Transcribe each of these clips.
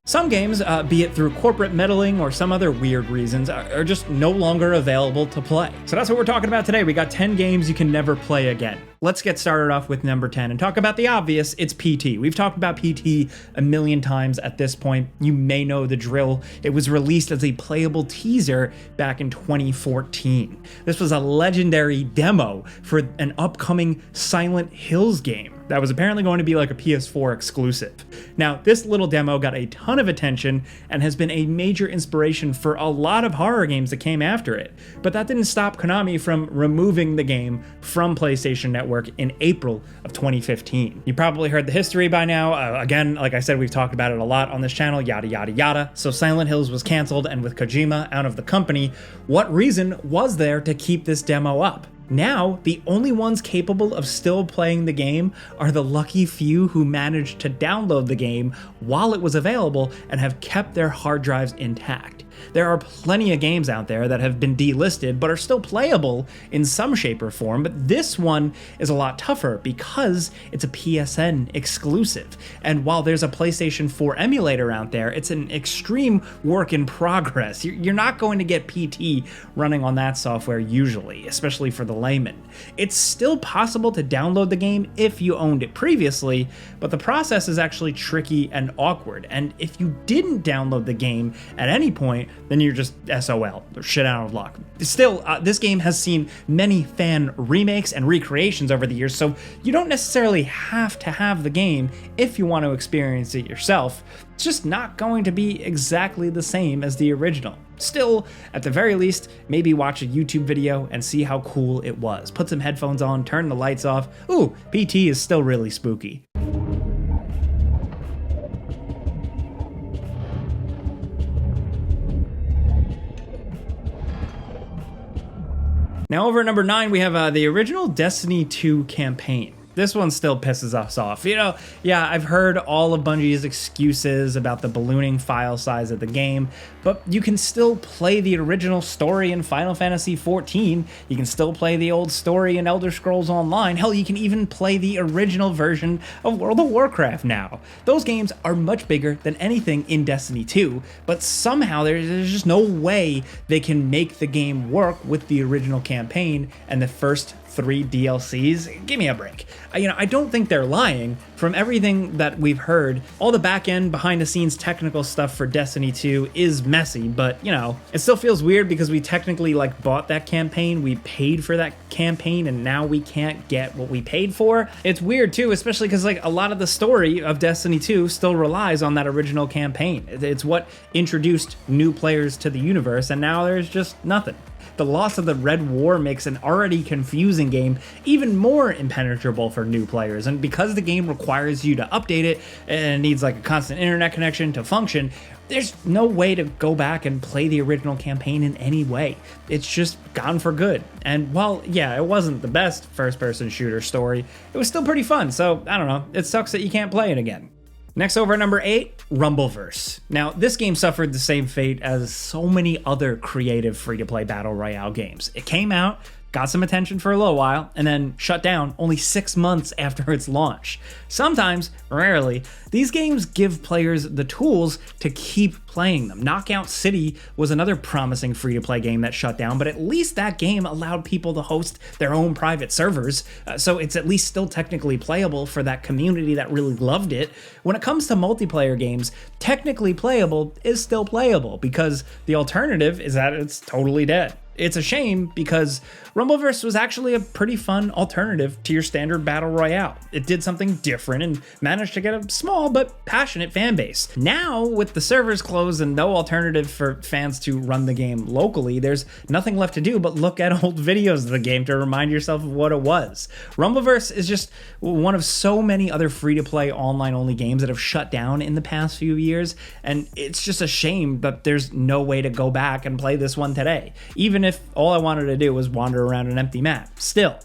Some games, be it through corporate meddling or some other weird reasons, are just no longer available to play. So that's what we're talking about today. We got 10 games you can never play again. Let's get started off with number 10 and talk about the obvious. It's PT. We've talked about PT a million times at this point. You may know the drill. It was released as a playable teaser back in 2014. This was a legendary demo for an upcoming Silent Hills game that was apparently going to be like a PS4 exclusive. Now, this little demo got a ton of attention and has been a major inspiration for a lot of horror games that came after it. But that didn't stop Konami from removing the game from PlayStation Network in April of 2015. You probably heard the history by now. Again, like I said, we've talked about it a lot on this channel, yada, yada, yada. So Silent Hills was canceled, and with Kojima out of the company, what reason was there to keep this demo up? Now, the only ones capable of still playing the game are the lucky few who managed to download the game while it was available and have kept their hard drives intact. There are plenty of games out there that have been delisted but are still playable in some shape or form, but this one is a lot tougher because it's a PSN exclusive. And while there's a PlayStation 4 emulator out there, it's an extreme work in progress. You're not going to get PT running on that software usually, especially for the layman. It's still possible to download the game if you owned it previously, but the process is actually tricky and awkward. And if you didn't download the game at any point, then you're just SOL, or shit out of luck. Still, this game has seen many fan remakes and recreations over the years, so you don't necessarily have to have the game if you want to experience it yourself. It's just not going to be exactly the same as the original. Still, at the very least, maybe watch a YouTube video and see how cool it was. Put some headphones on, turn the lights off. Ooh, PT is still really spooky. Now over at number 9, we have the original Destiny 2 campaign. This one still pisses us off. Yeah, I've heard all of Bungie's excuses about the ballooning file size of the game, but you can still play the original story in Final Fantasy XIV. You can still play the old story in Elder Scrolls Online. Hell, you can even play the original version of World of Warcraft now. Those games are much bigger than anything in Destiny 2, but somehow there's just no way they can make the game work with the original campaign and the first 3 DLCs. Give me a break. I don't think they're lying. From everything that we've heard, all the back end, behind the scenes technical stuff for Destiny 2 is messy, but it still feels weird because we technically bought that campaign, we paid for that campaign, and now we can't get what we paid for. It's weird too, especially because a lot of the story of Destiny 2 still relies on that original campaign. It's what introduced new players to the universe, and now there's just nothing. The loss of the Red War makes an already confusing game even more impenetrable for new players, and because the game requires you to update it and needs a constant internet connection to function, there's no way to go back and play the original campaign in any way. It's just gone for good. And while, it wasn't the best first-person shooter story, it was still pretty fun, so I don't know, it sucks that you can't play it again. Next over at number 8, Rumbleverse. Now, this game suffered the same fate as so many other creative free-to-play battle royale games. It came out, got some attention for a little while, and then shut down only 6 months after its launch. Sometimes, rarely, these games give players the tools to keep playing them. Knockout City was another promising free-to-play game that shut down, but at least that game allowed people to host their own private servers, so it's at least still technically playable for that community that really loved it. When it comes to multiplayer games, technically playable is still playable, because the alternative is that it's totally dead. It's a shame because Rumbleverse was actually a pretty fun alternative to your standard battle royale. It did something different and managed to get a small but passionate fan base. Now, with the servers closed and no alternative for fans to run the game locally, there's nothing left to do but look at old videos of the game to remind yourself of what it was. Rumbleverse is just one of so many other free-to-play online-only games that have shut down in the past few years, and it's just a shame that there's no way to go back and play this one today, even if all I wanted to do was wander around an empty map. Still.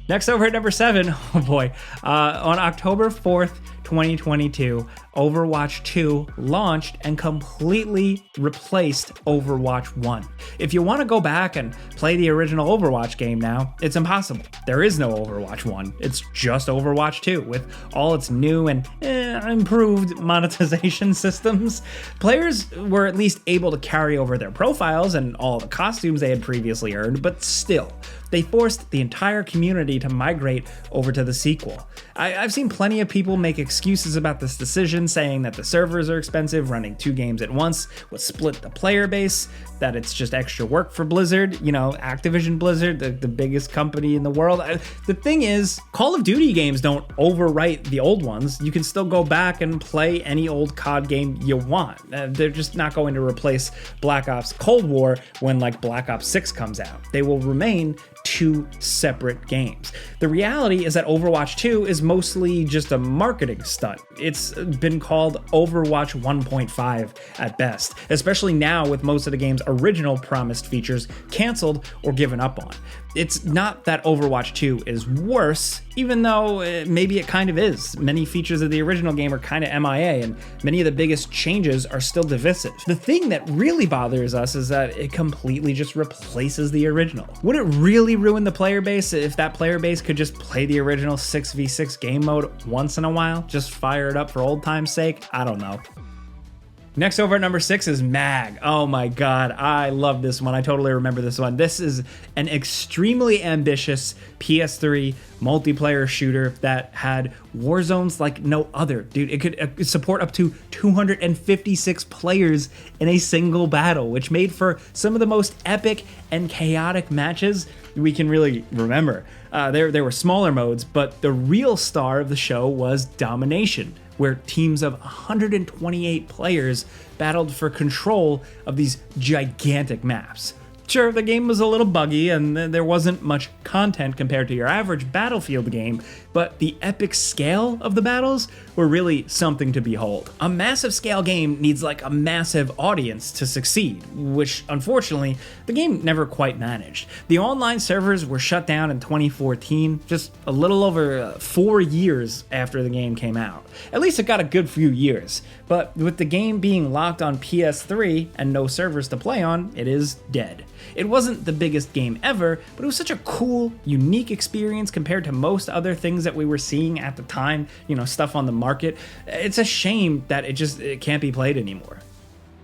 Next over at number 7, oh boy, on October 4th, 2022, Overwatch 2 launched and completely replaced Overwatch 1. If you want to go back and play the original Overwatch game now, it's impossible. There is no Overwatch 1. It's just Overwatch 2 with all its new and improved monetization systems. Players were at least able to carry over their profiles and all the costumes they had previously earned, but still, they forced the entire community to migrate over to the sequel. I've seen plenty of people make excuses about this decision, saying that the servers are expensive, running 2 games at once would split the player base, that it's just extra work for Blizzard, Activision Blizzard, the biggest company in the world. The thing is, Call of Duty games don't overwrite the old ones. You can still go back and play any old COD game you want. They're just not going to replace Black Ops Cold War when Black Ops 6 comes out. They will remain 2 separate games. The reality is that Overwatch 2 is mostly just a marketing stunt. It's been called Overwatch 1.5 at best, especially now with most of the game's original promised features canceled or given up on. It's not that Overwatch 2 is worse, even though maybe it kind of is. Many features of the original game are kind of MIA, and many of the biggest changes are still divisive. The thing that really bothers us is that it completely just replaces the original. Would it really ruin the player base if that player base could just play the original 6v6 game mode once in a while? Just fire it up for old time's sake? I don't know. Next over at number 6 is MAG. Oh my god, I love this one. I totally remember this one. This is an extremely ambitious PS3 multiplayer shooter that had war zones like no other. Dude, it could support up to 256 players in a single battle, which made for some of the most epic and chaotic matches we can really remember. There were smaller modes, but the real star of the show was Domination, where teams of 128 players battled for control of these gigantic maps. Sure, the game was a little buggy and there wasn't much content compared to your average Battlefield game, but the epic scale of the battles were really something to behold. A massive scale game needs a massive audience to succeed, which unfortunately the game never quite managed. The online servers were shut down in 2014, just a little over 4 years after the game came out. At least it got a good few years, but with the game being locked on PS3 and no servers to play on, it is dead. It wasn't the biggest game ever, but it was such a cool, unique experience compared to most other things that we were seeing at the time, stuff on the market. It's a shame that it can't be played anymore.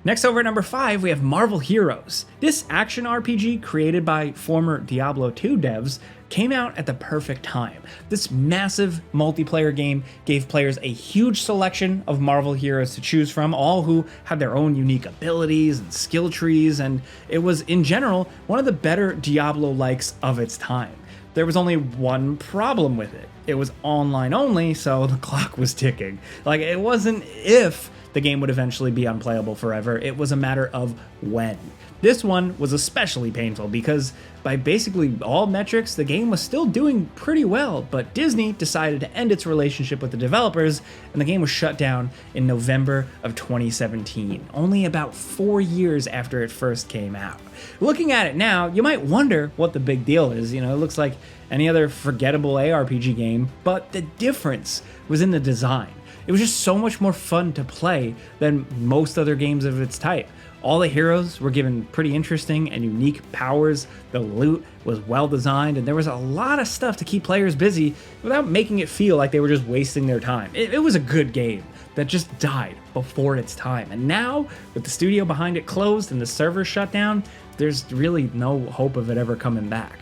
Next over at number 5, we have Marvel Heroes. This action RPG created by former Diablo 2 devs came out at the perfect time. This massive multiplayer game gave players a huge selection of Marvel heroes to choose from, all who had their own unique abilities and skill trees, and it was, in general, one of the better Diablo-likes of its time. There was only one problem with it. It was online only, so the clock was ticking. It wasn't if the game would eventually be unplayable forever, it was a matter of when. This one was especially painful because by basically all metrics, the game was still doing pretty well, but Disney decided to end its relationship with the developers and the game was shut down in November of 2017, only about 4 years after it first came out. Looking at it now, you might wonder what the big deal is. It looks like any other forgettable ARPG game, but the difference was in the design. It was just so much more fun to play than most other games of its type. All the heroes were given pretty interesting and unique powers, the loot was well designed, and there was a lot of stuff to keep players busy without making it feel like they were just wasting their time. It was a good game that just died before its time, and now, with the studio behind it closed and the servers shut down, there's really no hope of it ever coming back.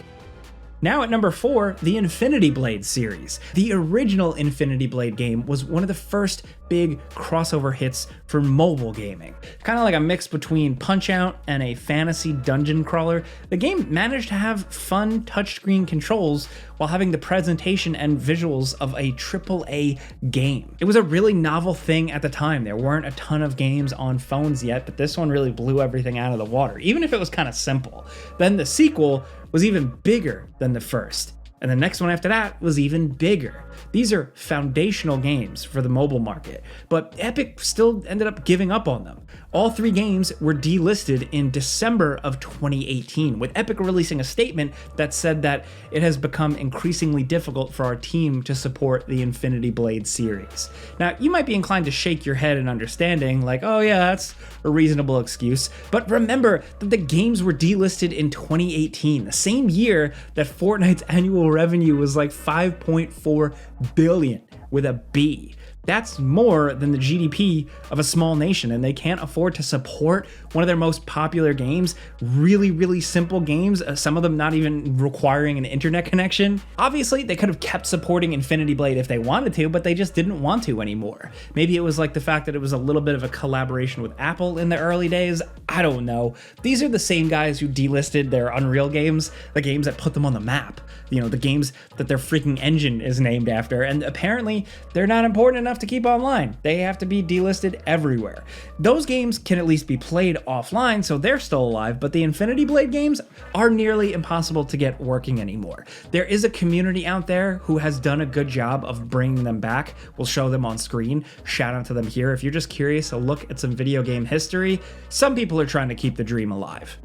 Now at number 4, the Infinity Blade series. The original Infinity Blade game was one of the first big crossover hits for mobile gaming. Kind of like a mix between Punch-Out and a fantasy dungeon crawler, the game managed to have fun touchscreen controls while having the presentation and visuals of a AAA game. It was a really novel thing at the time. There weren't a ton of games on phones yet, but this one really blew everything out of the water, even if it was kind of simple. Then the sequel was even bigger than the first. And the next one after that was even bigger. These are foundational games for the mobile market, but Epic still ended up giving up on them. All 3 games were delisted in December of 2018, with Epic releasing a statement that said that it has become increasingly difficult for our team to support the Infinity Blade series. Now, you might be inclined to shake your head in understanding, like, oh yeah, that's a reasonable excuse, but remember that the games were delisted in 2018, the same year that Fortnite's annual revenue was like 5.4 billion with a B. That's more than the GDP of a small nation, and they can't afford to support one of their most popular games, really simple games, some of them not even requiring an internet connection. Obviously, they could have kept supporting Infinity Blade if they wanted to, but they just didn't want to anymore. Maybe it was like the fact that it was a little bit of a collaboration with Apple in the early days. I don't know. These are the same guys who delisted their Unreal games, the games that put them on the map, you know, the games that their freaking engine is named after, and apparently they're not important enough to keep online. They have to be delisted everywhere. Those games can at least be played offline, so they're still alive, but the Infinity Blade games are nearly impossible to get working anymore. There is a community out there who has done a good job of bringing them back. We'll show them on screen. Shout out to them here. If you're just curious to look at some video game history, some people are trying to keep the dream alive.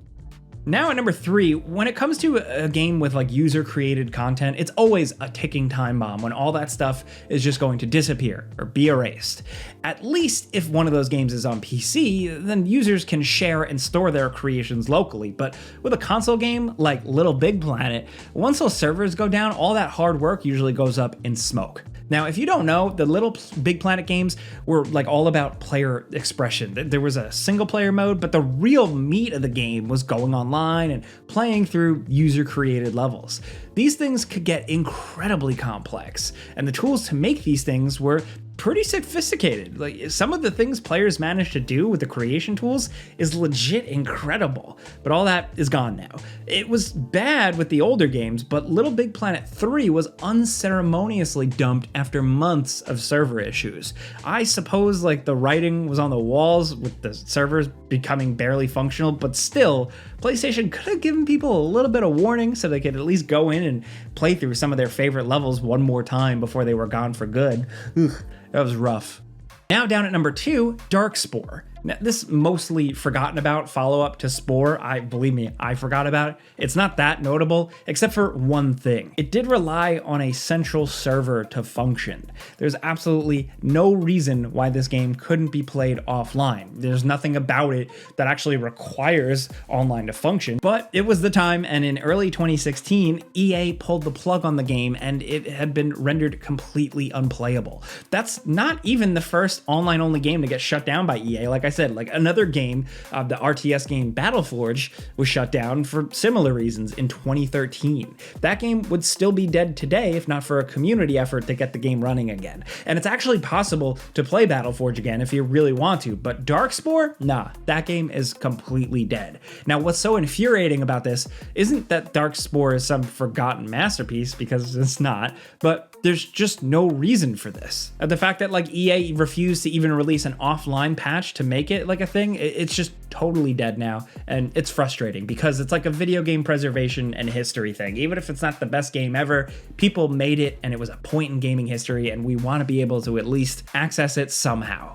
Now at number 3, when it comes to a game with like user created content, it's always a ticking time bomb when all that stuff is just going to disappear or be erased. At least if one of those games is on PC, then users can share and store their creations locally. But with a console game like Little Big Planet, once those servers go down, all that hard work usually goes up in smoke. Now, if you don't know, the Little Big Planet games were like all about player expression. There was a single player mode, but the real meat of the game was going online and playing through user created levels. These things could get incredibly complex, and the tools to make these things were pretty sophisticated. Like, some of the things players managed to do with the creation tools is legit incredible, but all that is gone now. It was bad with the older games, but Little Big Planet 3 was unceremoniously dumped after months of server issues. I suppose like the writing was on the walls with the servers becoming barely functional, but still, PlayStation could have given people a little bit of warning so they could at least go in and play through some of their favorite levels one more time before they were gone for good. Ugh. That was rough. Now down at number 2, Darkspore. Now, this mostly forgotten about follow-up to Spore. Believe me, I forgot about it. It's not that notable, except for one thing. It did rely on a central server to function. There's absolutely no reason why this game couldn't be played offline. There's nothing about it that actually requires online to function, but it was the time, and in early 2016, EA pulled the plug on the game, and it had been rendered completely unplayable. That's not even the first online-only game to get shut down by EA. Like I said, like another game, the RTS game Battleforge was shut down for similar reasons in 2013. That game would still be dead today if not for a community effort to get the game running again. And it's actually possible to play Battleforge again if you really want to, but Darkspore? Nah, that game is completely dead. Now, what's so infuriating about this isn't that Darkspore is some forgotten masterpiece, because it's not, but there's just no reason for this. The fact that like EA refused to even release an offline patch to make it like a thing, it's just totally dead now, and it's frustrating because it's like a video game preservation and history thing. Even if it's not the best game ever, people made it and it was a point in gaming history, and we want to be able to at least access it somehow.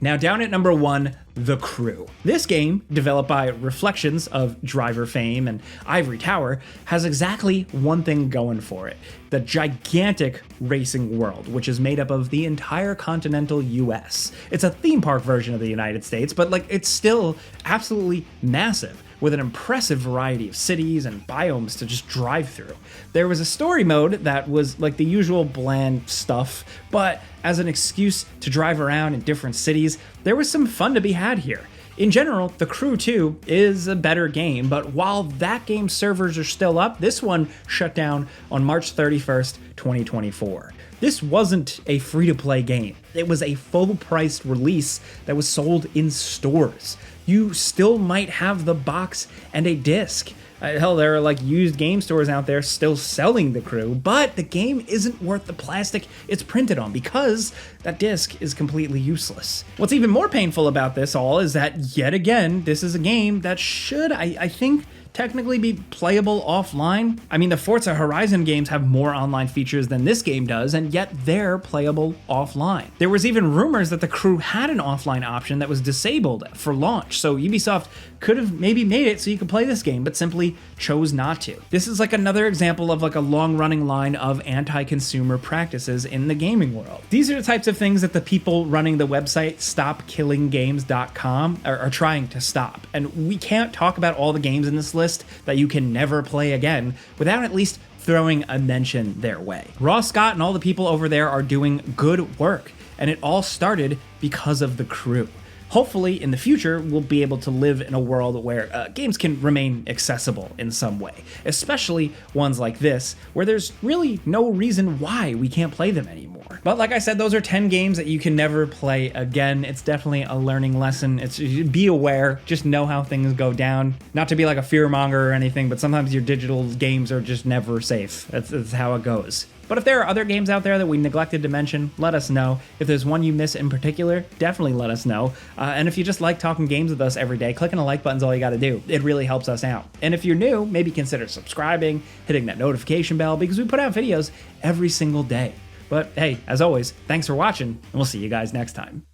Now down at number 1, The Crew. This game, developed by Reflections of Driver fame and Ivory Tower, has exactly one thing going for it: the gigantic racing world, which is made up of the entire continental US. It's a theme park version of the United States, but like it's still absolutely massive, with an impressive variety of cities and biomes to just drive through. There was a story mode that was like the usual bland stuff, but as an excuse to drive around in different cities, there was some fun to be had here. In general, The Crew 2 is a better game, but while that game's servers are still up, this one shut down on March 31st, 2024. This wasn't a free-to-play game. It was a full-priced release that was sold in stores. You still might have the box and a disc. Hell, there are like used game stores out there still selling The Crew, but the game isn't worth the plastic it's printed on because that disc is completely useless. What's even more painful about this all is that, yet again, this is a game that should, I think, technically be playable offline. I mean, the Forza Horizon games have more online features than this game does, and yet they're playable offline. There was even rumors that the crew had an offline option that was disabled for launch, so Ubisoft could have maybe made it so you could play this game, but simply chose not to. This is like another example of like a long-running line of anti-consumer practices in the gaming world. These are the types of things that the people running the website StopKillingGames.com are trying to stop. And we can't talk about all the games in this list that you can never play again without at least throwing a mention their way. Ross Scott and all the people over there are doing good work, and it all started because of the crew. Hopefully, in the future, we'll be able to live in a world where games can remain accessible in some way, especially ones like this, where there's really no reason why we can't play them anymore. But like I said, those are 10 games that you can never play again. It's definitely a learning lesson. It's be aware, just know how things go down. Not to be like a fearmonger or anything, but sometimes your digital games are just never safe. That's how it goes. But if there are other games out there that we neglected to mention, let us know. If there's one you miss in particular, definitely let us know. And if you just like talking games with us every day, clicking a like button's all you gotta do. It really helps us out. And if you're new, maybe consider subscribing, hitting that notification bell, because we put out videos every single day. But hey, as always, thanks for watching, and we'll see you guys next time.